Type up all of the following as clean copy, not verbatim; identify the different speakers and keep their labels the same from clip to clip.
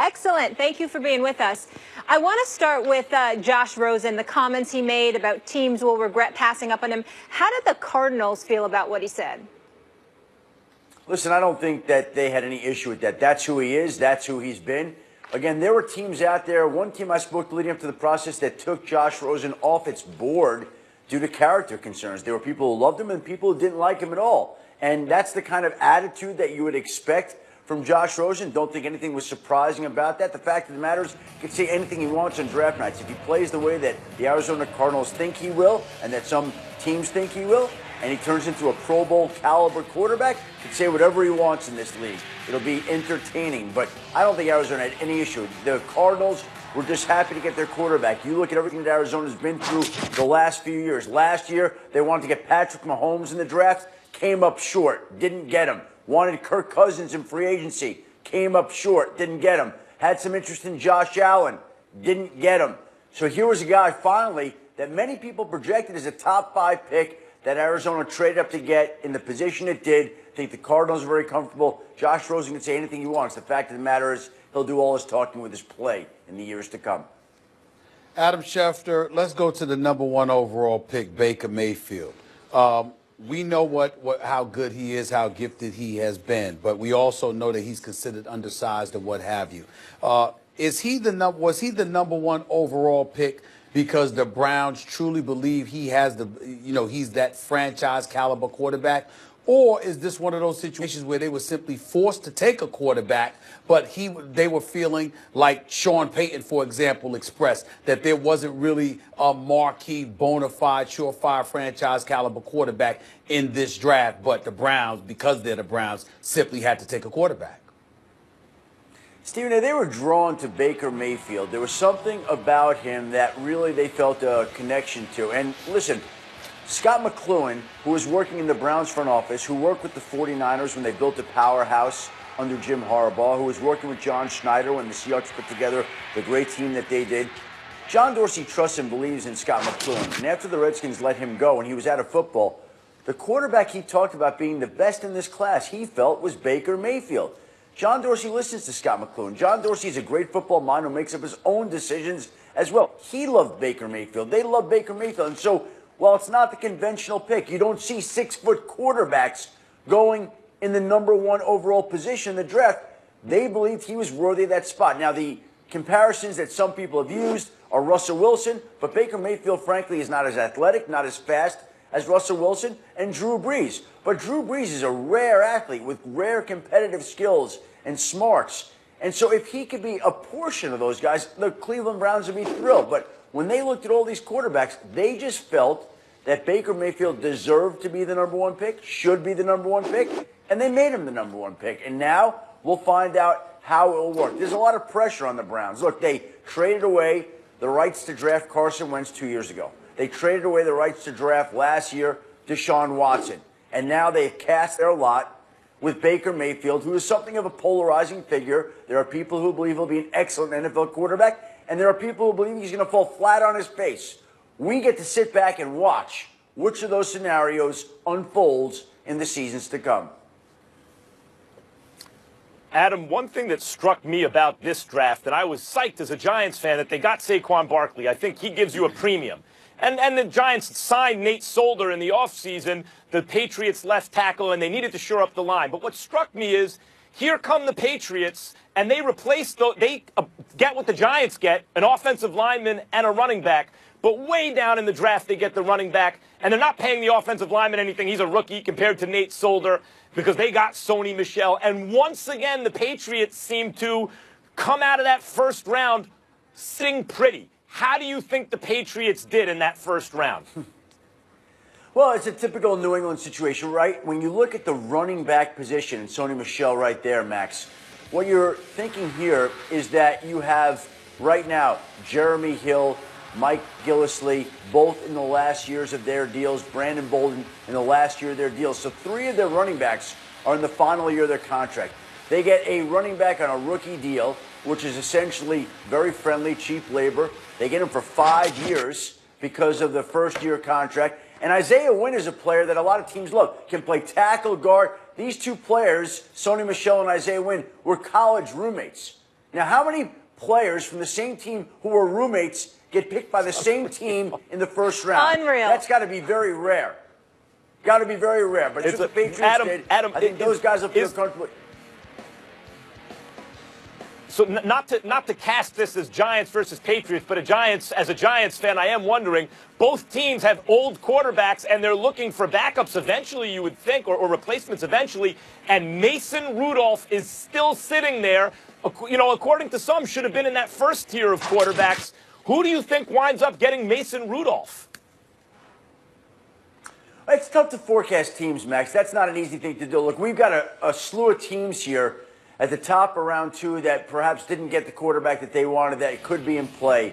Speaker 1: Excellent. Thank you for being with us. I want to start with Josh Rosen, the comments he made about teams will regret passing up on him. How did the Cardinals feel about what he said?
Speaker 2: Listen, I don't think that they had any issue with that. That's who he is. That's who he's been. Again, there were teams out there. One team I spoke to leading up to the process that took Josh Rosen off its board due to character concerns. There were people who loved him and people who didn't like him at all. And that's the kind of attitude that you would expect from Josh Rosen. Don't think anything was surprising about that. The fact of the matter is, he can say anything he wants on draft nights. If he plays the way that the Arizona Cardinals think he will and that some teams think he will, and he turns into a Pro Bowl caliber quarterback, he can say whatever he wants in this league. It'll be entertaining. But I don't think Arizona had any issue. The Cardinals were just happy to get their quarterback. You look at everything that Arizona's been through the last few years. Last year, they wanted to get Patrick Mahomes in the draft, came up short, didn't get him. Wanted Kirk Cousins in free agency, came up short, didn't get him. Had some interest in Josh Allen, didn't get him. So here was a guy finally that many people projected as a top 5 pick that Arizona traded up to get in the position it did. I think the Cardinals are very comfortable. Josh Rosen can say anything he wants. The fact of the matter is he'll do all his talking with his play in the years to come.
Speaker 3: Adam Schefter, let's go to the #1 overall pick, Baker Mayfield. We know how good he is, how gifted he has been, but we also know that he's considered undersized and what have you. Was he the #1 overall pick because the Browns truly believe he has he's that franchise caliber quarterback? Or is this one of those situations where they were simply forced to take a quarterback, but they were feeling like Sean Payton, for example, expressed that there wasn't really a marquee, bona fide, surefire franchise caliber quarterback in this draft, but the Browns, because they're the Browns, simply had to take a quarterback?
Speaker 2: Stephen, they were drawn to Baker Mayfield. There was something about him that really they felt a connection to. And listen, Scott McCloughan, who was working in the Browns front office, who worked with the 49ers when they built a powerhouse under Jim Harbaugh, who was working with John Schneider when the Seahawks put together the great team that they did. John Dorsey trusts and believes in Scott McCloughan. And after the Redskins let him go and he was out of football, the quarterback he talked about being the best in this class, he felt, was Baker Mayfield. John Dorsey listens to Scott McCloughan. John Dorsey is a great football mind who makes up his own decisions as well. He loved Baker Mayfield. They love Baker Mayfield. And so, while it's not the conventional pick, you don't see 6-foot quarterbacks going in the #1 overall position in the draft. They believed he was worthy of that spot. Now, the comparisons that some people have used are Russell Wilson, but Baker Mayfield, frankly, is not as athletic, not as fast as Russell Wilson and Drew Brees. But Drew Brees is a rare athlete with rare competitive skills and smarts. And so if he could be a portion of those guys, the Cleveland Browns would be thrilled. But when they looked at all these quarterbacks, they just felt that Baker Mayfield deserved to be the #1 pick, should be the #1 pick, and they made him the #1 pick. And now we'll find out how it will work. There's a lot of pressure on the Browns. Look, they traded away the rights to draft Carson Wentz 2 years ago. They traded away the rights to draft last year Deshaun Watson. And now they've cast their lot with Baker Mayfield, who is something of a polarizing figure. There are people who believe he'll be an excellent NFL quarterback, and there are people who believe he's going to fall flat on his face. We get to sit back and watch which of those scenarios unfolds in the seasons to come.
Speaker 4: Adam, one thing that struck me about this draft, and I was psyched as a Giants fan that they got Saquon Barkley. I think he gives you a premium. And the Giants signed Nate Solder in the offseason, the Patriots left tackle, and they needed to shore up the line. But what struck me is, here come the Patriots, and they get what the Giants get, an offensive lineman and a running back. But way down in the draft, they get the running back, and they're not paying the offensive lineman anything. He's a rookie compared to Nate Solder because they got Sony Michel. And once again, the Patriots seem to come out of that first round sitting pretty. How do you think the Patriots did in that first round?
Speaker 2: Well, it's a typical New England situation, right? When you look at the running back position, and Sony Michel right there, Max, what you're thinking here is that you have right now Jeremy Hill, Mike Gillislee, both in the last years of their deals, Brandon Bolden in the last year of their deals. So 3 of their running backs are in the final year of their contract. They get a running back on a rookie deal, which is essentially very friendly, cheap labor. They get him for 5 years because of the first-year contract. And Isaiah Wynn is a player that a lot of teams love. Can play tackle, guard. These two players, Sony Michel and Isaiah Wynn, were college roommates. Now, how many players from the same team who were roommates get picked by the same team in the first round?
Speaker 1: Unreal.
Speaker 2: That's got to be very rare. Got to be very rare. But it's what the Patriots did.
Speaker 4: Adam,
Speaker 2: I think those guys will feel comfortable.
Speaker 4: So not to cast this as Giants versus Patriots, but as a Giants fan, I am wondering, both teams have old quarterbacks, and they're looking for backups eventually, you would think, or replacements eventually, and Mason Rudolph is still sitting there, you know, according to some, should have been in that first tier of quarterbacks. Who do you think winds up getting Mason Rudolph?
Speaker 2: It's tough to forecast teams, Max. That's not an easy thing to do. Look, we've got a slew of teams here at the top of round 2 that perhaps didn't get the quarterback that they wanted that could be in play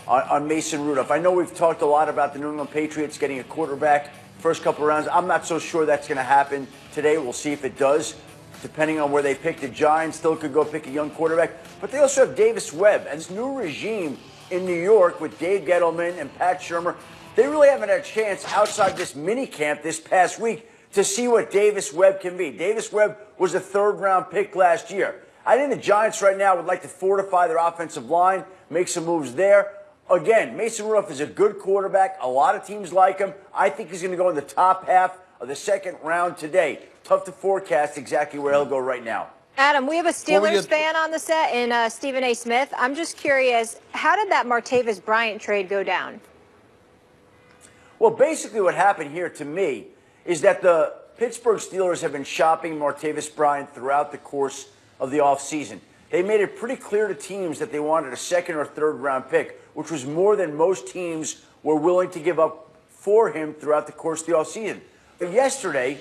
Speaker 2: on Mason Rudolph. I know we've talked a lot about the New England Patriots getting a quarterback first couple of rounds. I'm not so sure that's going to happen today. We'll see if it does, depending on where they pick. The Giants still could go pick a young quarterback. But they also have Davis Webb. And this new regime in New York with Dave Gettleman and Pat Shurmur, they really haven't had a chance outside this mini camp this past week to see what Davis Webb can be. Davis Webb was a third-round pick last year. I think the Giants right now would like to fortify their offensive line, make some moves there. Again, Mason Rudolph is a good quarterback. A lot of teams like him. I think he's going to go in the top half of the second round today. Tough to forecast exactly where he'll go right now.
Speaker 1: Adam, we have a Steelers fan on the set in Stephen A. Smith. I'm just curious, how did that Martavis Bryant trade go down?
Speaker 2: Well, basically what happened here to me is that the Pittsburgh Steelers have been shopping Martavis Bryant throughout the course of the offseason. They made it pretty clear to teams that they wanted a second or third round pick, which was more than most teams were willing to give up for him throughout the course of the offseason. But yesterday,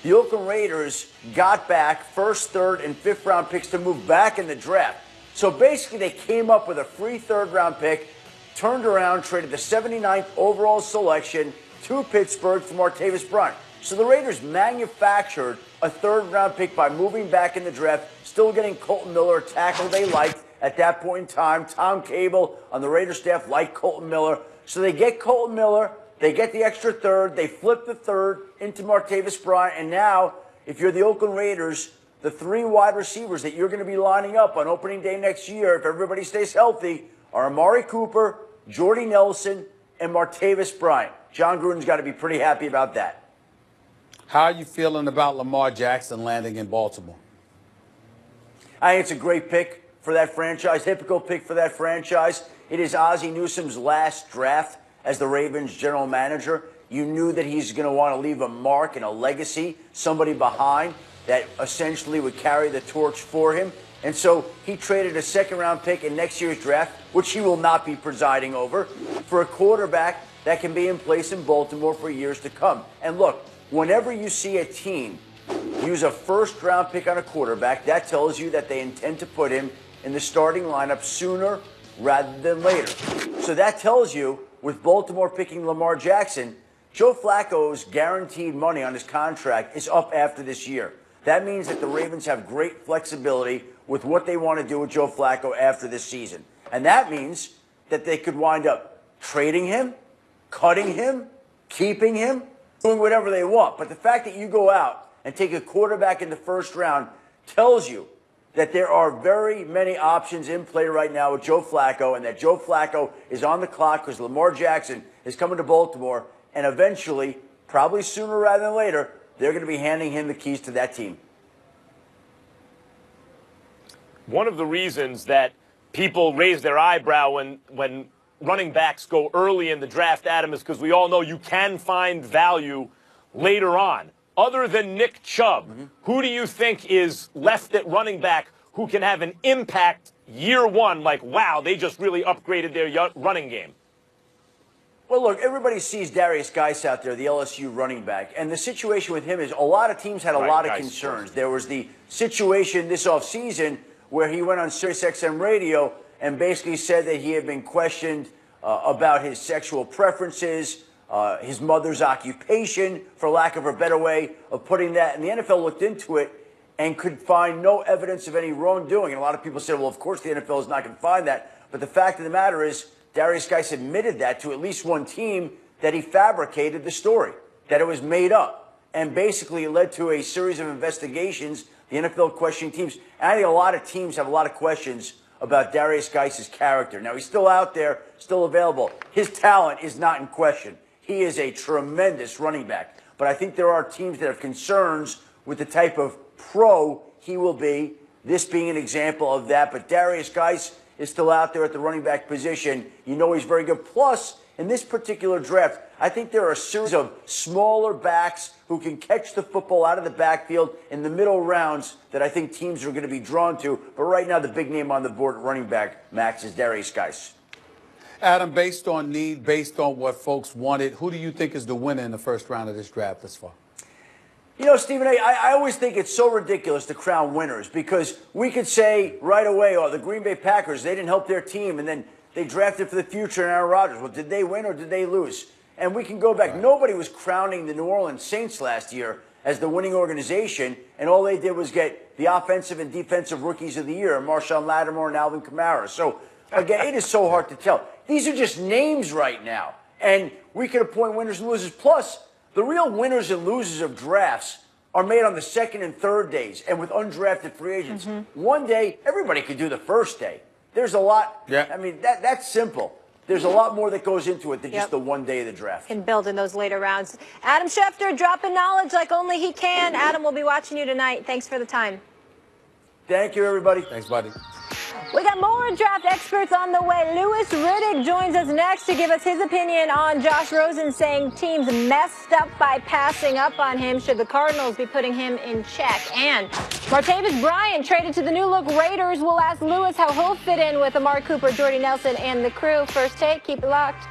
Speaker 2: the Oakland Raiders got back first, third, and fifth round picks to move back in the draft. So basically they came up with a free third round pick, turned around, traded the 79th overall selection to Pittsburgh for Martavis Bryant. So the Raiders manufactured a third-round pick by moving back in the draft, still getting Colton Miller, a tackle they liked at that point in time. Tom Cable on the Raiders staff liked Colton Miller. So they get Colton Miller, they get the extra third, they flip the third into Martavis Bryant, and now, if you're the Oakland Raiders, the 3 wide receivers that you're going to be lining up on opening day next year, if everybody stays healthy, are Amari Cooper, Jordy Nelson, and Martavis Bryant. John Gruden's got to be pretty happy about that.
Speaker 3: How are you feeling about Lamar Jackson landing in Baltimore?
Speaker 2: I think it's a great pick for that franchise, typical pick for that franchise. It is Ozzie Newsome's last draft as the Ravens general manager. You knew that he's going to want to leave a mark and a legacy, somebody behind that essentially would carry the torch for him. And so he traded a second-round pick in next year's draft, which he will not be presiding over, for a quarterback that can be in place in Baltimore for years to come. And look, whenever you see a team use a first-round pick on a quarterback, that tells you that they intend to put him in the starting lineup sooner rather than later. So that tells you, with Baltimore picking Lamar Jackson, Joe Flacco's guaranteed money on his contract is up after this year. That means that the Ravens have great flexibility with what they want to do with Joe Flacco after this season. And that means that they could wind up trading him, cutting him, keeping him, doing whatever they want. But the fact that you go out and take a quarterback in the first round tells you that there are very many options in play right now with Joe Flacco, and that Joe Flacco is on the clock because Lamar Jackson is coming to Baltimore, and eventually, probably sooner rather than later, they're going to be handing him the keys to that team.
Speaker 4: One of the reasons that people raise their eyebrow when running backs go early in the draft, Adam, is because we all know you can find value later on. Other than Nick Chubb, who do you think is left at running back who can have an impact year one, like, wow, they just really upgraded their running game?
Speaker 2: Well, look, everybody sees Darius Geis out there, the LSU running back. And the situation with him is a lot of teams had a lot of concerns. There was the situation this offseason where he went on SiriusXM radio and basically said that he had been questioned about his sexual preferences, his mother's occupation, for lack of a better way of putting that. And the NFL looked into it and could find no evidence of any wrongdoing. And a lot of people said, well, of course the NFL is not going to find that. But the fact of the matter is, Darius Geis admitted that to at least one team, that he fabricated the story, that it was made up. And basically it led to a series of investigations, the NFL questioning teams. And I think a lot of teams have a lot of questions about Darius Geis's character. Now, he's still out there, still available. His talent is not in question. He is a tremendous running back. But I think there are teams that have concerns with the type of pro he will be, this being an example of that. But Darius Geis is still out there at the running back position. You know he's very good. Plus, in this particular draft, I think there are a series of smaller backs who can catch the football out of the backfield in the middle rounds that I think teams are going to be drawn to. But right now, the big name on the board at running back, Max, is Darius Geis.
Speaker 3: Adam, based on need, based on what folks wanted, who do you think is the winner in the first round of this draft thus far?
Speaker 2: You know, Stephen A., I always think it's so ridiculous to crown winners because we could say right away, oh, the Green Bay Packers, they didn't help their team, and then they drafted for the future in Aaron Rodgers. Well, did they win or did they lose? And we can go back. Right. Nobody was crowning the New Orleans Saints last year as the winning organization, and all they did was get the offensive and defensive rookies of the year, Marshawn Lattimore and Alvin Kamara. So, again, it is so hard to tell. These are just names right now, and we could appoint winners and losers. Plus, the real winners and losers of drafts are made on the second and third days and with undrafted free agents. Mm-hmm. One day, everybody could do the first day. There's a lot. Yeah. I mean, that's simple. There's a lot more that goes into it than just the one day of the draft.
Speaker 1: And build in those later rounds. Adam Schefter, dropping knowledge like only he can. Adam, we'll be watching you tonight. Thanks for the time.
Speaker 2: Thank you, everybody.
Speaker 3: Thanks, buddy.
Speaker 1: We got more draft experts on the way. Louis Riddick joins us next to give us his opinion on Josh Rosen, saying teams messed up by passing up on him. Should the Cardinals be putting him in check? And Martavis Bryant traded to the new-look Raiders. We'll ask Louis how he'll fit in with Amari Cooper, Jordy Nelson, and the crew. First take, keep it locked.